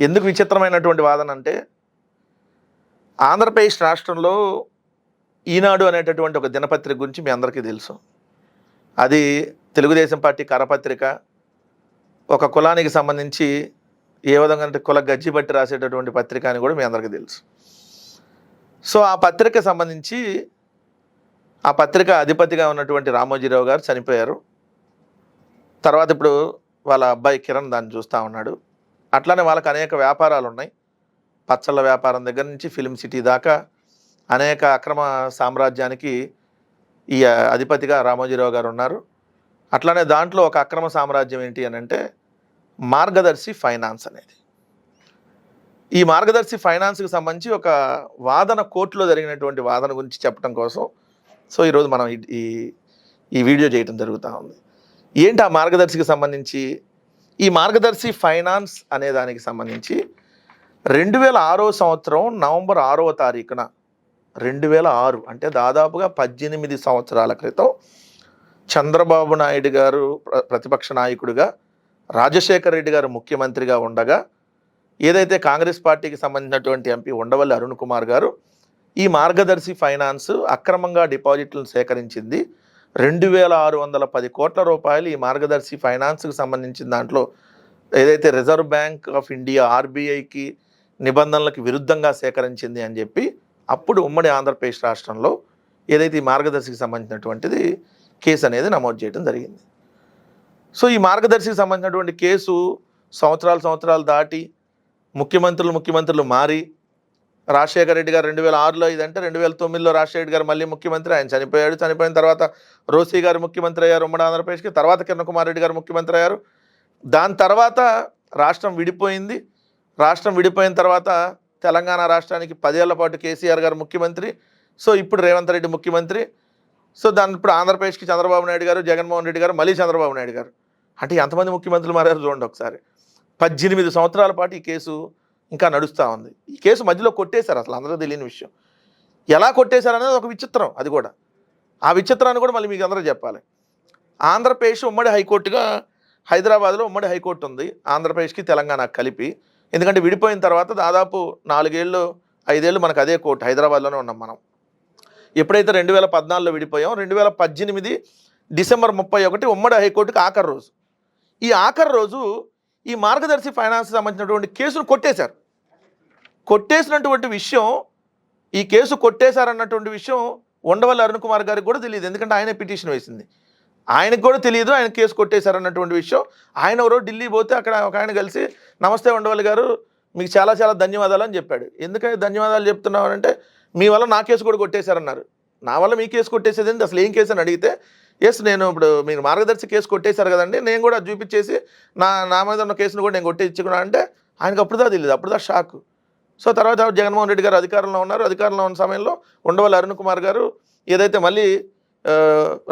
ఎందుకు విచిత్రమైనటువంటి వాదన అంటే, ఆంధ్రప్రదేశ్ రాష్ట్రంలో ఈనాడు అనేటటువంటి ఒక దినపత్రిక గురించి మీ అందరికీ తెలుసు. అది తెలుగుదేశం పార్టీ కరపత్రిక. ఒక కులానికి సంబంధించి ఏ విధంగా అంటే కుల గజ్జి బట్టి రాసేటటువంటి పత్రిక అని కూడా మీ అందరికీ తెలుసు. సో ఆ పత్రిక సంబంధించి ఆ పత్రిక అధిపతిగా ఉన్నటువంటి రామోజీరావు గారు చనిపోయారు. తర్వాత ఇప్పుడు వాళ్ళ అబ్బాయి కిరణ్ దాన్ని చూస్తూ ఉన్నాడు. అట్లానే వాళ్ళకి అనేక వ్యాపారాలు ఉన్నాయి. పచ్చళ్ళ వ్యాపారం దగ్గర నుంచి ఫిల్మ్ సిటీ దాకా అనేక అక్రమ సామ్రాజ్యానికి ఈ అధిపతిగా రామోజీరావు గారు ఉన్నారు. అట్లానే దాంట్లో ఒక అక్రమ సామ్రాజ్యం ఏంటి అని అంటే మార్గదర్శి ఫైనాన్స్ అనేది. ఈ మార్గదర్శి ఫైనాన్స్కి సంబంధించి ఒక వాదన కోర్టులో జరిగినటువంటి వాదన గురించి చెప్పడం కోసం సో ఈరోజు మనం ఈ వీడియో చేయడం జరుగుతూ ఉంది. ఏంటి ఆ మార్గదర్శికి సంబంధించి? ఈ మార్గదర్శి ఫైనాన్స్ అనే దానికి సంబంధించి 2006 సంవత్సరం నవంబర్ 6వ తారీఖున 2006 అంటే దాదాపుగా 18 సంవత్సరాల క్రితం చంద్రబాబు నాయుడు గారు ప్రతిపక్ష నాయకుడిగా, రాజశేఖర రెడ్డి గారు ముఖ్యమంత్రిగా ఉండగా ఏదైతే కాంగ్రెస్ పార్టీకి సంబంధించినటువంటి ఎంపీ ఉండవల్లి అరుణ్ కుమార్ గారు ఈ మార్గదర్శి ఫైనాన్స్ అక్రమంగా డిపాజిట్లను సేకరించింది. 2610 కోట్ల రూపాయలు ఈ మార్గదర్శి ఫైనాన్స్కి సంబంధించిన దాంట్లో ఏదైతే రిజర్వ్ బ్యాంక్ ఆఫ్ ఇండియా ఆర్బీఐకి నిబంధనలకు విరుద్ధంగా సేకరించింది అని చెప్పి అప్పుడు ఉమ్మడి ఆంధ్రప్రదేశ్ రాష్ట్రంలో ఏదైతే ఈ మార్గదర్శికి సంబంధించినటువంటిది కేసు అనేది నమోదు చేయడం జరిగింది. సో ఈ మార్గదర్శికి సంబంధించినటువంటి కేసు సంవత్సరాలు దాటి ముఖ్యమంత్రులు మారి రాజశేఖర రెడ్డి గారు 2006లో ఇదంటే 2009లో రాజశేఖర రెడ్డి గారు మళ్ళీ ముఖ్యమంత్రి, ఆయన చనిపోయాడు. చనిపోయిన తర్వాత రోసీ గారు ముఖ్యమంత్రి అయ్యారు ఉమ్మడి ఆంధ్రప్రదేశ్కి. తర్వాత కిరణ్ కుమార్ రెడ్డి గారు ముఖ్యమంత్రి అయ్యారు. దాని తర్వాత రాష్ట్రం విడిపోయింది. రాష్ట్రం విడిపోయిన తర్వాత తెలంగాణ రాష్ట్రానికి 10 ఏళ్ల పాటు కేసీఆర్ గారు ముఖ్యమంత్రి. సో ఇప్పుడు రేవంత్ రెడ్డి ముఖ్యమంత్రి. సో దాని ఇప్పుడు ఆంధ్రప్రదేశ్కి చంద్రబాబు నాయుడు గారు, జగన్మోహన్ రెడ్డి గారు, మళ్ళీ చంద్రబాబు నాయుడు గారు. అంటే ఎంతమంది ముఖ్యమంత్రులు మారారు చూడండి ఒకసారి. 18 సంవత్సరాల పాటు ఈ కేసు ఇంకా నడుస్తూ ఉంది. ఈ కేసు మధ్యలో కొట్టేశారు. అసలు అందరూ తెలియని విషయం. ఎలా కొట్టేశారు అనేది ఒక విచిత్రం. అది కూడా ఆ విచిత్రాన్ని కూడా మళ్ళీ మీకు అందరూ చెప్పాలి. ఆంధ్రప్రదేశ్ ఉమ్మడి హైకోర్టుగా హైదరాబాద్లో ఉమ్మడి హైకోర్టు ఉంది, ఆంధ్రప్రదేశ్కి తెలంగాణకు కలిపి. ఎందుకంటే విడిపోయిన తర్వాత దాదాపు 4-5 ఏళ్ళు మనకు అదే కోర్టు హైదరాబాద్లోనే ఉన్నాం మనం. ఎప్పుడైతే 2014లో విడిపోయాం, 2018 డిసెంబర్ 31 ఉమ్మడి హైకోర్టుకి ఆఖరి రోజు. ఈ ఆఖరి రోజు ఈ మార్గదర్శి ఫైనాన్స్ సంబంధించినటువంటి కేసును కొట్టేశారు. కొట్టేసినటువంటి విషయం, ఈ కేసు కొట్టేశారన్నటువంటి విషయం ఉండవల్లి అరుణ్ కుమార్ గారికి కూడా తెలియదు. ఎందుకంటే ఆయనే పిటిషన్ వేసింది. ఆయనకు కూడా తెలియదు ఆయన కేసు కొట్టేశారన్నటువంటి విషయం. ఆయన ఎవరో ఢిల్లీ పోతే అక్కడ ఒక ఆయన కలిసి నమస్తే ఉండవల్లి గారు, మీకు చాలా ధన్యవాదాలు అని చెప్పాడు. ఎందుకంటే ధన్యవాదాలు చెప్తున్నావు అంటే మీ వల్ల నా కేసు కూడా కొట్టేశారన్నారు. నా వల్ల మీ కేసు కొట్టేసేది ఏంటి, అసలు ఏం కేసు అని అడిగితే ఎస్ నేను ఇప్పుడు మీరు మార్గదర్శి కేసు కొట్టేశారు కదండి, నేను కూడా చూపించేసి నా మీద ఉన్న కేసును కూడా నేను కొట్టేయించుకున్నా అంటే ఆయనకు అప్పుడుదా తెలియదు. అప్పుడుదా షాక్. సో తర్వాత జగన్మోహన్ రెడ్డి గారు అధికారంలో ఉన్నారు. అధికారంలో ఉన్న సమయంలో ఉండవల్లి అరుణ్ కుమార్ గారు ఏదైతే మళ్ళీ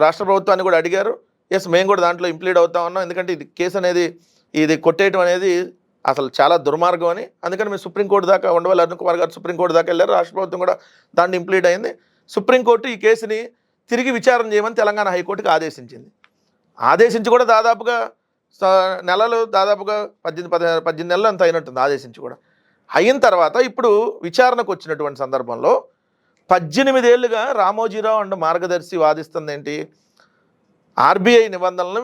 రాష్ట్ర ప్రభుత్వాన్ని కూడా అడిగారు. ఎస్ మేము కూడా దాంట్లో ఇంప్లీడ్ అవుతా ఉన్నాం, ఎందుకంటే ఇది కేసు అనేది ఇది కొట్టేయటం అనేది అసలు చాలా దుర్మార్గం అని. అందుకని మేము సుప్రీంకోర్టు దాకా ఉండవల్లి అరుణ్ కుమార్ గారు సుప్రీంకోర్టు దాకా వెళ్ళారు. రాష్ట్ర ప్రభుత్వం కూడా దాన్ని ఇంప్లీడ్ అయింది. సుప్రీంకోర్టు ఈ కేసుని తిరిగి విచారణ చేయమని తెలంగాణ హైకోర్టుకి ఆదేశించింది. ఆదేశించి కూడా దాదాపుగా నెలలు దాదాపుగా 18 నెలలు అంత అయినట్టుంది ఆదేశించి కూడా. అయిన తర్వాత ఇప్పుడు విచారణకు వచ్చినటువంటి సందర్భంలో 18 ఏళ్ళుగా రామోజీరావు అండ్ మార్గదర్శి వాదిస్తుంది ఏంటి, ఆర్బీఐ నిబంధనలు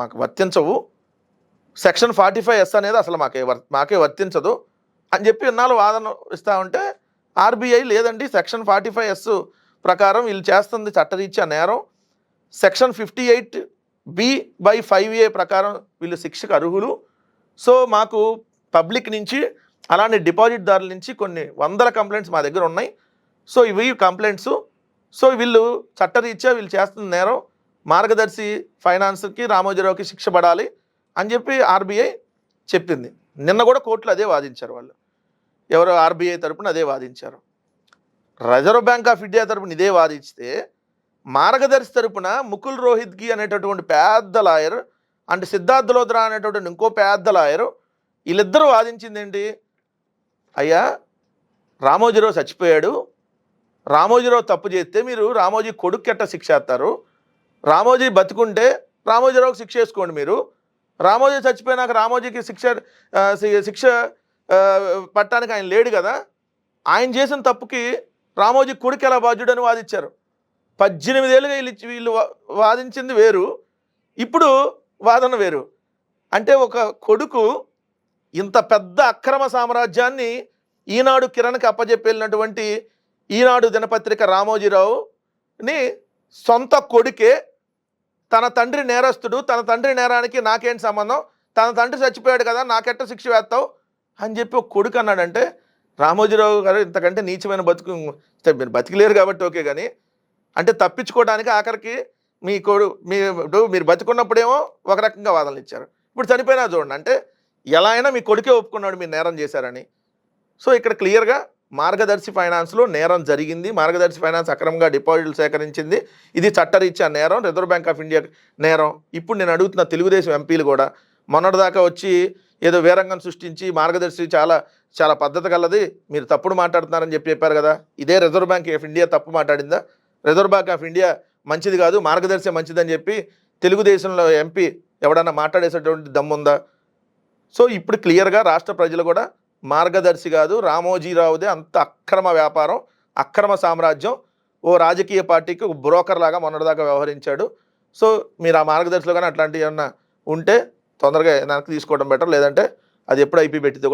మాకు వర్తించవు, సెక్షన్ 45S అనేది అసలు మాకే వర్తించదు అని చెప్పి ఇన్నాళ్ళు వాదన ఇస్తూ ఉంటే ఆర్బీఐ లేదండి సెక్షన్ 45S ప్రకారం వీళ్ళు చేస్తుంది చట్టరీత్యా నేరం, సెక్షన్ 58B/5A ప్రకారం వీళ్ళు శిక్షకు అర్హులు. సో మాకు పబ్లిక్ నుంచి అలానే డిపాజిట్దారుల నుంచి కొన్ని వందల కంప్లైంట్స్ మా దగ్గర ఉన్నాయి. సో ఇవి కంప్లైంట్స్. సో వీళ్ళు చట్టరీత్యా వీళ్ళు చేస్తున్న నేరం, మార్గదర్శి ఫైనాన్స్కి రామోజీరావుకి శిక్ష పడాలి అని చెప్పి ఆర్బీఐ చెప్పింది. నిన్న కూడా కోర్టులో అదే వాదించారు వాళ్ళు. ఎవరో ఆర్బీఐ తరపున అదే వాదించారు. రిజర్వ్ బ్యాంక్ ఆఫ్ ఇండియా తరపున ఇదే వాదిస్తే మార్గదర్శి తరపున ముకుల్ రోహిత్గి అనేటటువంటి పెద్ద లాయర్ అంటే సిద్ధార్థ్ లోద్రా అనేటటువంటి ఇంకో పెద్ద లాయరు వీళ్ళిద్దరూ వాదించింది ఏంటి, అయ్యా రామోజీరావు చచ్చిపోయాడు, రామోజీరావు తప్పు చేస్తే మీరు రామోజీ కొడుకు ఎట్ట శిక్ష వేస్తారు, రామోజీ బతుకుంటే రామోజీరావుకి శిక్ష వేసుకోండి మీరు, రామోజీ చచ్చిపోయినాక రామోజీకి శిక్ష పట్టడానికి ఆయన లేడు కదా, ఆయన చేసిన తప్పుకి రామోజీ కొడుకు ఎలా బాధ్యుడని వాదించారు. 18 ఏళ్ళుగా వీళ్ళు వాదించింది వేరు, ఇప్పుడు వాదన వేరు. అంటే ఒక కొడుకు ఇంత పెద్ద అక్రమ సామ్రాజ్యాన్ని ఈనాడు కిరణ్కి అప్పజెప్పేళ్ళినటువంటి ఈనాడు దినపత్రిక రామోజీరావుని సొంత కొడుకే తన తండ్రి నేరస్తుడు, తన తండ్రి నేరానికి నాకేంటి సంబంధం, తన తండ్రి చచ్చిపోయాడు కదా నాకెట్ట శిక్ష వేస్తావు అని చెప్పి ఒక కొడుకు అన్నాడంటే, రామోజీరావు గారు ఇంతకంటే నీచమైన బతుకు మీరు బతికిలేరు కాబట్టి ఓకే, కానీ అంటే తప్పించుకోవడానికి ఆఖరికి మీరు బతుకున్నప్పుడేమో ఒక రకంగా వాదనలు ఇచ్చారు, ఇప్పుడు చనిపోయినా చూడండి. అంటే ఎలా అయినా మీ కొడుకే ఒప్పుకున్నాడు మీరు నేరం చేశారని. సో ఇక్కడ క్లియర్గా మార్గదర్శి ఫైనాన్స్లో నేరం జరిగింది, మార్గదర్శి ఫైనాన్స్ అక్రమంగా డిపాజిట్లు సేకరించింది, ఇది చట్టరీత్యా నేరం, రిజర్వ్ బ్యాంక్ ఆఫ్ ఇండియా నేరం. ఇప్పుడు నేను అడుగుతున్న తెలుగుదేశం ఎంపీలు కూడా మొన్నటిదాకా వచ్చి ఏదో వీరంగం సృష్టించి మార్గదర్శి చాలా చాలా పద్ధతి కలది, మీరు తప్పుడు మాట్లాడుతున్నారని చెప్పారు కదా, ఇదే రిజర్వ్ బ్యాంక్ ఆఫ్ ఇండియా తప్పు మాట్లాడిందా? రిజర్వ్ బ్యాంక్ ఆఫ్ ఇండియా మంచిది కాదు, మార్గదర్శి మంచిదని చెప్పి తెలుగుదేశంలో ఎంపీ ఎవడన్నా మాట్లాడేసేటువంటి దమ్ముందా? సో ఇప్పుడు క్లియర్గా రాష్ట్ర ప్రజలు కూడా మార్గదర్శి కాదు, రామోజీరావుదే అంత అక్రమ వ్యాపారం, అక్రమ సామ్రాజ్యం, ఓ రాజకీయ పార్టీకి ఒక బ్రోకర్ లాగా మొన్నటిదాకా వ్యవహరించాడు. సో మీరు ఆ మార్గదర్శిలో కానీ అట్లాంటివి ఏమన్నా ఉంటే తొందరగా వెనక్కి తీసుకోవడం బెటర్, లేదంటే అది ఎప్పుడు ఐపీ పెట్టిందో కూడా